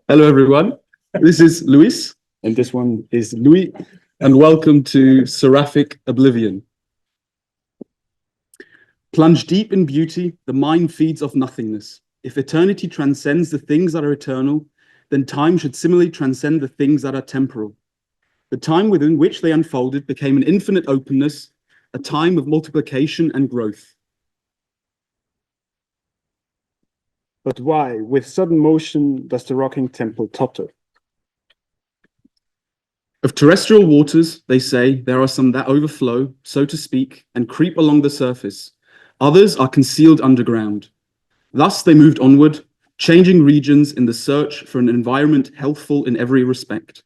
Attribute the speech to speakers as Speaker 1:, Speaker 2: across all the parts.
Speaker 1: Hello, everyone. This is Luis, and this one is Louis, and welcome to Seraphic Oblivion. Plunge deep in beauty, the mind feeds off nothingness. If eternity transcends the things that are eternal, then time should similarly transcend the things that are temporal. The time within which they unfolded became an infinite openness, a time of multiplication and growth.
Speaker 2: But why, with sudden motion, does the rocking temple totter?
Speaker 1: Of terrestrial waters, they say, there are some that overflow, so to speak, and creep along the surface. Others are concealed underground. Thus they moved onward, changing regions in the search for an environment healthful in every respect.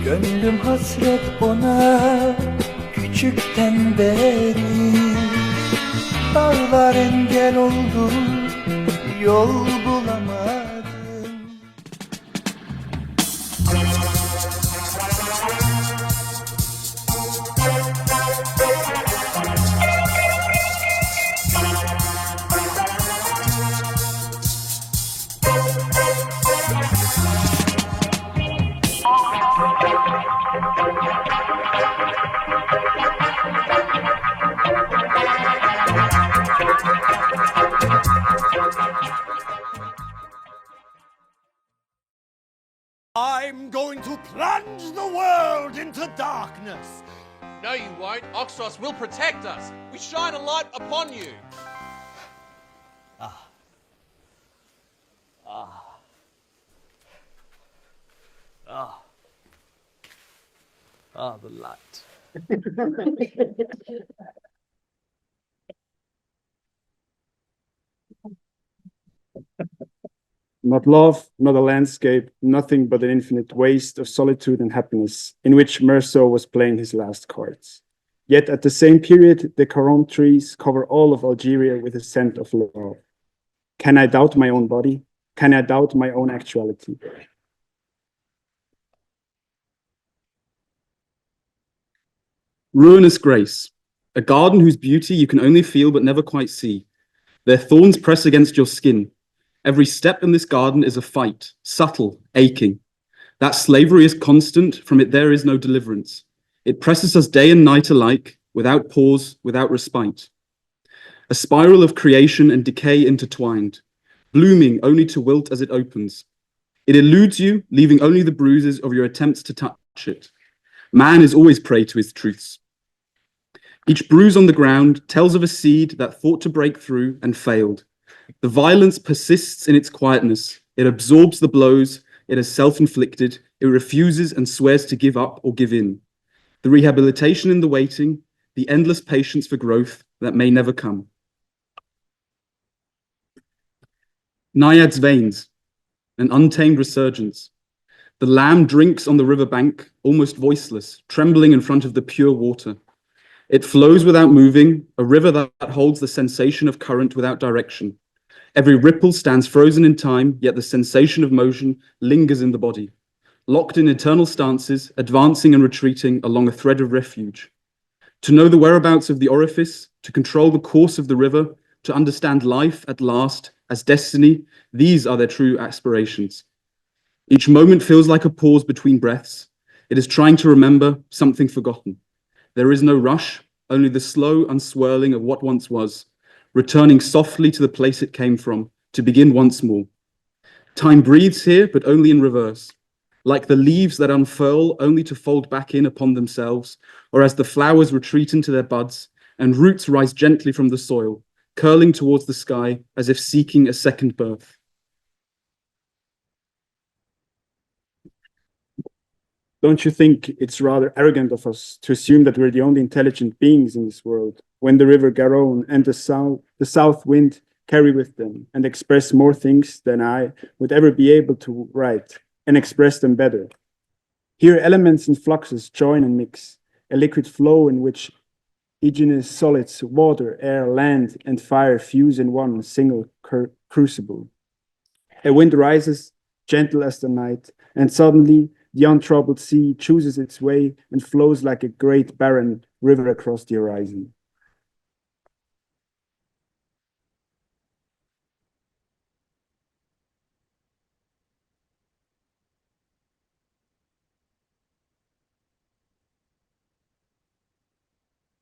Speaker 3: Gönlüm hasret ona küçükten beri. Dağlar engel oldu, yol bulamadım.
Speaker 4: I'm going to plunge the world into darkness.
Speaker 5: No, you won't. Oxros will protect us. We shine a light upon you.
Speaker 4: The light.
Speaker 2: Not love, not a landscape, nothing but an infinite waste of solitude and happiness, in which Meursault was playing his last cards. Yet at the same period, the Caron trees cover all of Algeria with a scent of love. Can I doubt my own body? Can I doubt my own actuality?
Speaker 1: Ruinous grace, a garden whose beauty you can only feel but never quite see. Their thorns press against your skin. Every step in this garden is a fight, subtle, aching. That slavery is constant, from it there is no deliverance. It presses us day and night alike, without pause, without respite. A spiral of creation and decay intertwined, blooming only to wilt as it opens. It eludes you, leaving only the bruises of your attempts to touch it. Man is always prey to his truths. Each bruise on the ground tells of a seed that thought to break through and failed. The violence persists in its quietness. It absorbs the blows. It is self-inflicted. It refuses and swears to give up or give in. The rehabilitation in the waiting, the endless patience for growth that may never come. Naiad's veins. an untamed resurgence. The lamb drinks on the riverbank, almost voiceless, trembling in front of the pure water. It flows without moving, a river that holds the sensation of current without direction. Every ripple stands frozen in time, yet the sensation of motion lingers in the body, locked in eternal stances, advancing and retreating along a thread of refuge. To know the whereabouts of the orifice, to control the course of the river, to understand life at last as destiny, these are their true aspirations. Each moment feels like a pause between breaths. It is trying to remember something forgotten. There is no rush, only the slow unswirling of what once was, returning softly to the place it came from, to begin once more. Time breathes here, but only in reverse, like the leaves that unfurl only to fold back in upon themselves, or as the flowers retreat into their buds, and roots rise gently from the soil, curling towards the sky as if seeking a second birth.
Speaker 2: Don't you think it's rather arrogant of us to assume that we're the only intelligent beings in this world, when the river Garonne and the south wind carry with them and express more things than I would ever be able to write, and express them better? Here elements and fluxes join and mix, a liquid flow in which igneous solids, water, air, land, and fire fuse in one single crucible. A wind rises, gentle as the night, and suddenly the untroubled sea chooses its way and flows like a great barren river across the horizon.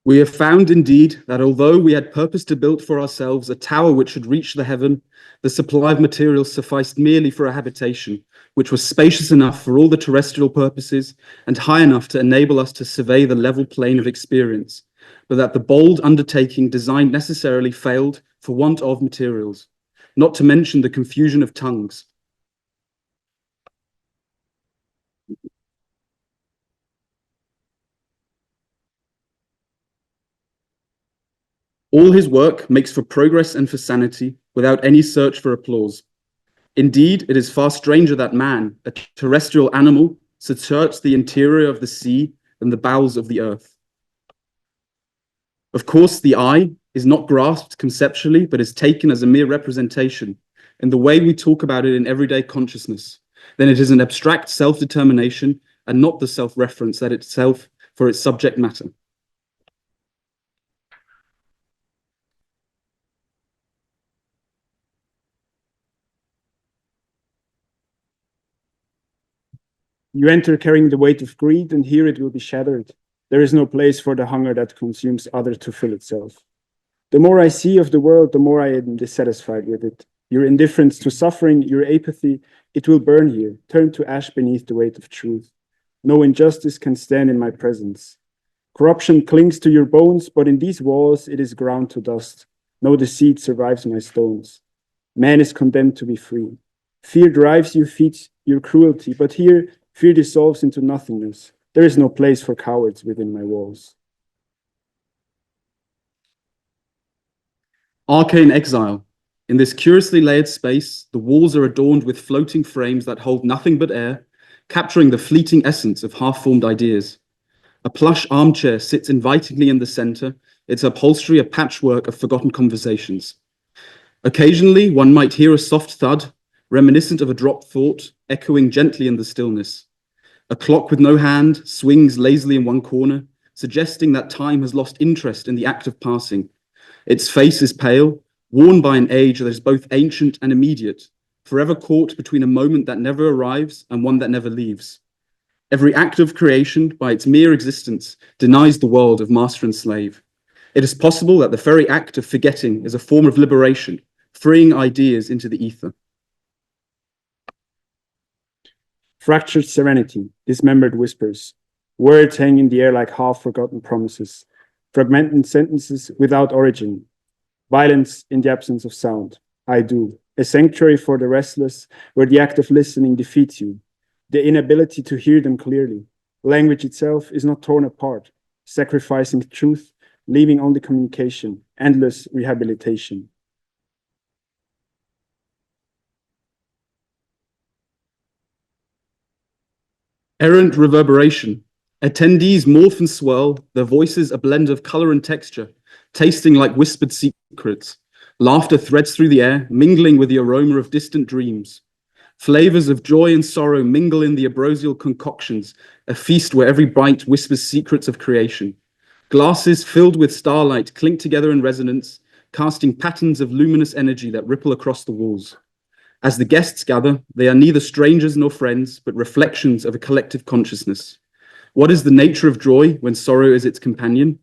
Speaker 1: We have found indeed that although we had purposed to build for ourselves a tower which should reach the heaven, the supply of materials sufficed merely for a habitation, which was spacious enough for all the terrestrial purposes and high enough to enable us to survey the level plane of experience, but that the bold undertaking designed necessarily failed for want of materials, not to mention the confusion of tongues. All his work makes for progress and for sanity without any search for applause. Indeed, it is far stranger that man, a terrestrial animal, should search the interior of the sea than the bowels of the earth. Of course, the eye is not grasped conceptually, but is taken as a mere representation in the way we talk about it in everyday consciousness. Then it is an abstract self-determination and not the self-reference that itself for its subject matter.
Speaker 2: You enter carrying the weight of greed, and here it will be shattered. There is no place for the hunger that consumes others to fill itself. The more I see of the world, the more I am dissatisfied with it. Your indifference to suffering, your apathy, it will burn here, turn to ash beneath the weight of truth. No injustice can stand in my presence. Corruption clings to your bones, but in these walls it is ground to dust. No deceit survives my stones. Man is condemned to be free. Fear drives you, feeds your cruelty, but here fear dissolves into nothingness. There is no place for cowards within my walls.
Speaker 1: Arcane exile. In this curiously layered space, the walls are adorned with floating frames that hold nothing but air, capturing the fleeting essence of half-formed ideas. A plush armchair sits invitingly in the center, its upholstery a patchwork of forgotten conversations. Occasionally, one might hear a soft thud, reminiscent of a dropped thought, echoing gently in the stillness. A clock with no hand swings lazily in one corner, suggesting that time has lost interest in the act of passing. Its face is pale, worn by an age that is both ancient and immediate, forever caught between a moment that never arrives and one that never leaves. Every act of creation, by its mere existence, denies the world of master and slave. It is possible that the very act of forgetting is a form of liberation, freeing ideas into the ether.
Speaker 2: Fractured serenity, dismembered whispers, words hang in the air like half-forgotten promises, fragmented sentences without origin, violence in the absence of sound. I do, a sanctuary for the restless, where the act of listening defeats you, the inability to hear them clearly. Language itself is not torn apart, sacrificing truth, leaving only communication, endless rehabilitation.
Speaker 1: Errant reverberation. Attendees morph and swirl, their voices a blend of color and texture, tasting like whispered secrets. Laughter threads through the air, mingling with the aroma of distant dreams. Flavors of joy and sorrow mingle in the ambrosial concoctions, a feast where every bite whispers secrets of creation. Glasses filled with starlight clink together in resonance, casting patterns of luminous energy that ripple across the walls. As the guests gather, they are neither strangers nor friends, but reflections of a collective consciousness. What is the nature of joy when sorrow is its companion?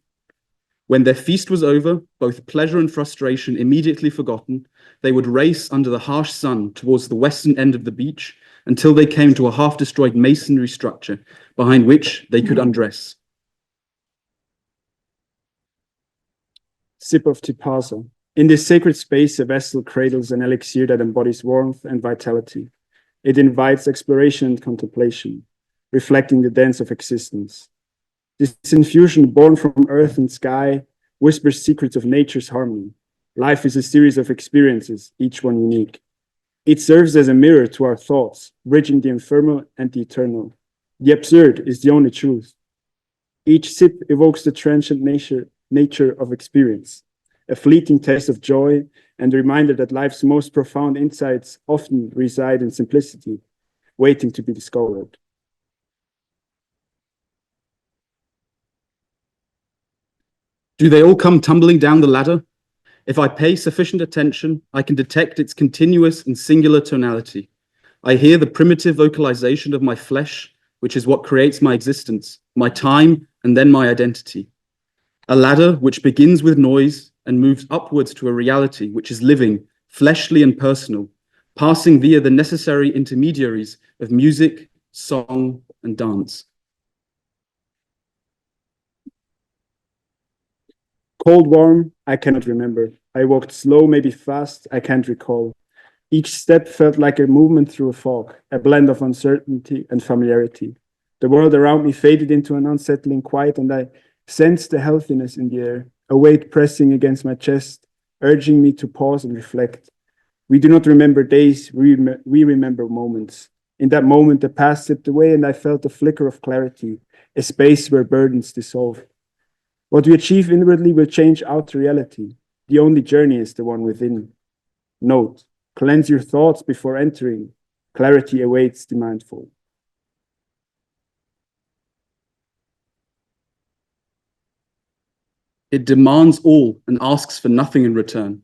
Speaker 1: When their feast was over, both pleasure and frustration immediately forgotten, they would race under the harsh sun towards the western end of the beach until they came to a half-destroyed masonry structure behind which they could undress.
Speaker 2: Sip of Tipasa. In this sacred space, a vessel cradles an elixir that embodies warmth and vitality. It invites exploration and contemplation, reflecting the dance of existence. This infusion, born from earth and sky, whispers secrets of nature's harmony. Life is a series of experiences, each one unique. It serves as a mirror to our thoughts, bridging the ephemeral and the eternal. The absurd is the only truth. Each sip evokes the transient nature of experience, a fleeting taste of joy, and a reminder that life's most profound insights often reside in simplicity, waiting to be discovered.
Speaker 1: Do they all come tumbling down the ladder? If I pay sufficient attention, I can detect its continuous and singular tonality. I hear the primitive vocalization of my flesh, which is what creates my existence, my time, and then my identity. A ladder which begins with noise and moves upwards to a reality which is living, fleshly, and personal, passing via the necessary intermediaries of music, song, and dance.
Speaker 2: Cold, warm, I cannot remember. I walked slow, maybe fast, I can't recall. Each step felt like a movement through a fog, a blend of uncertainty and familiarity. The world around me faded into an unsettling quiet, and I sensed the healthiness in the air, a weight pressing against my chest, urging me to pause and reflect. We do not remember days, we remember moments. In that moment, the past slipped away, and I felt a flicker of clarity, a space where burdens dissolve. What we achieve inwardly will change outer reality. The only journey is the one within. Note, cleanse your thoughts before entering. Clarity awaits the mindful.
Speaker 1: It demands all and asks for nothing in return.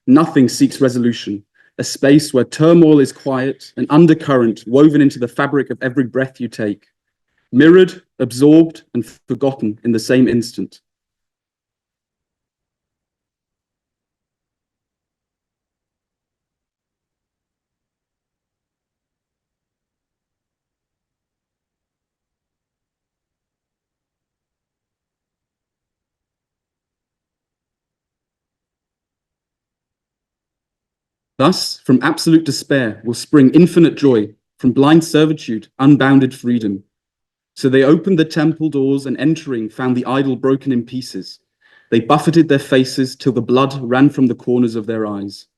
Speaker 1: Nothing seeks resolution, a space where turmoil is quiet, an undercurrent woven into the fabric of every breath you take, mirrored, absorbed, and forgotten in the same instant. Thus, from absolute despair will spring infinite joy, from blind servitude, unbounded freedom. So they opened the temple doors and entering found the idol broken in pieces. They buffeted their faces till the blood ran from the corners of their eyes.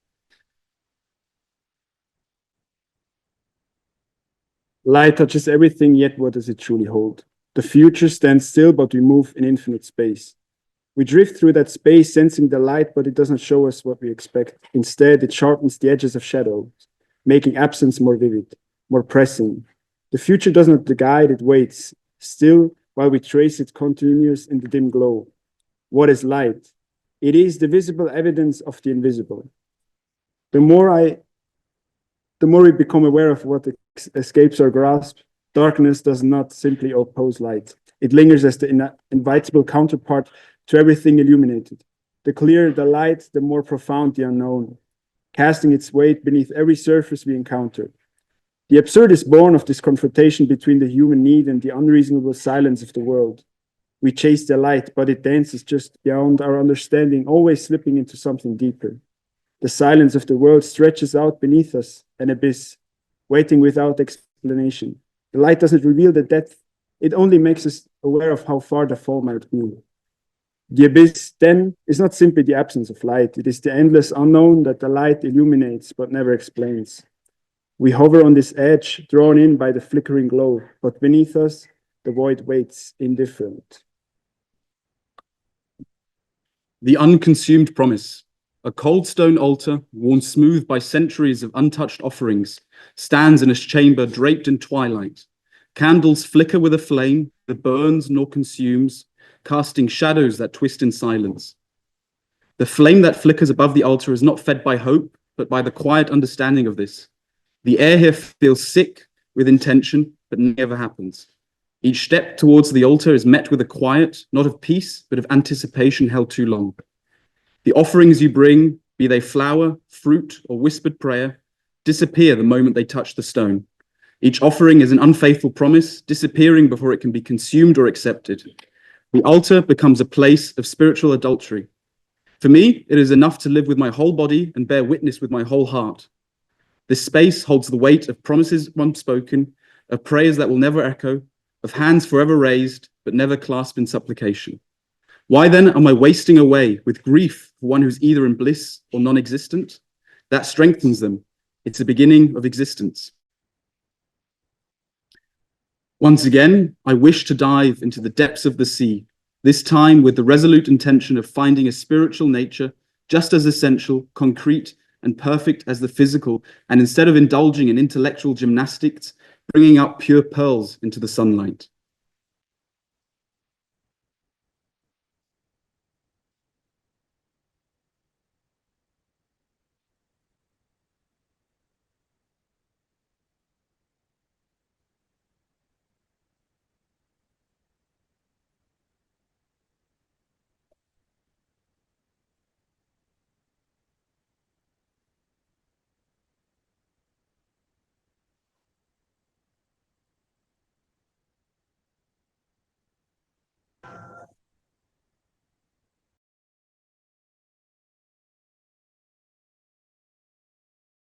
Speaker 2: Light touches everything, yet what does it truly hold? The future stands still, but we move in infinite space. We drift through that space, sensing the light, but it doesn't show us what we expect. Instead, it sharpens the edges of shadows, making absence more vivid, more pressing. The future does not guide, it waits, still while we trace its continuous in the dim glow. What is light? It is the visible evidence of the invisible. The more we become aware of what escapes our grasp, darkness does not simply oppose light. It lingers as the inevitable counterpart to everything illuminated. The clearer the light, the more profound the unknown, casting its weight beneath every surface we encounter. The absurd is born of this confrontation between the human need and the unreasonable silence of the world. We chase the light, but it dances just beyond our understanding, always slipping into something deeper. The silence of the world stretches out beneath us, an abyss, waiting without explanation. The light doesn't reveal the depth, it only makes us aware of how far the fall might be. The abyss, then, is not simply the absence of light. It is the endless unknown that the light illuminates but never explains. We hover on this edge, drawn in by the flickering glow, but beneath us, the void waits, indifferent.
Speaker 1: The unconsumed promise. A cold stone altar, worn smooth by centuries of untouched offerings, stands in a chamber draped in twilight. Candles flicker with a flame that burns nor consumes, casting shadows that twist in silence. The flame that flickers above the altar is not fed by hope, but by the quiet understanding of this. The air here feels sick with intention, but never happens. Each step towards the altar is met with a quiet, not of peace, but of anticipation held too long. The offerings you bring, be they flower, fruit, or whispered prayer, disappear the moment they touch the stone. Each offering is an unfaithful promise, disappearing before it can be consumed or accepted. The altar becomes a place of spiritual adultery. For me, it is enough to live with my whole body and bear witness with my whole heart. This space holds the weight of promises unspoken, of prayers that will never echo, of hands forever raised, but never clasped in supplication. Why then am I wasting away with grief for one who's either in bliss or non-existent? That strengthens them. It's the beginning of existence. Once again, I wish to dive into the depths of the sea, this time with the resolute intention of finding a spiritual nature just as essential, concrete, and perfect as the physical, and instead of indulging in intellectual gymnastics, bringing up pure pearls into the sunlight.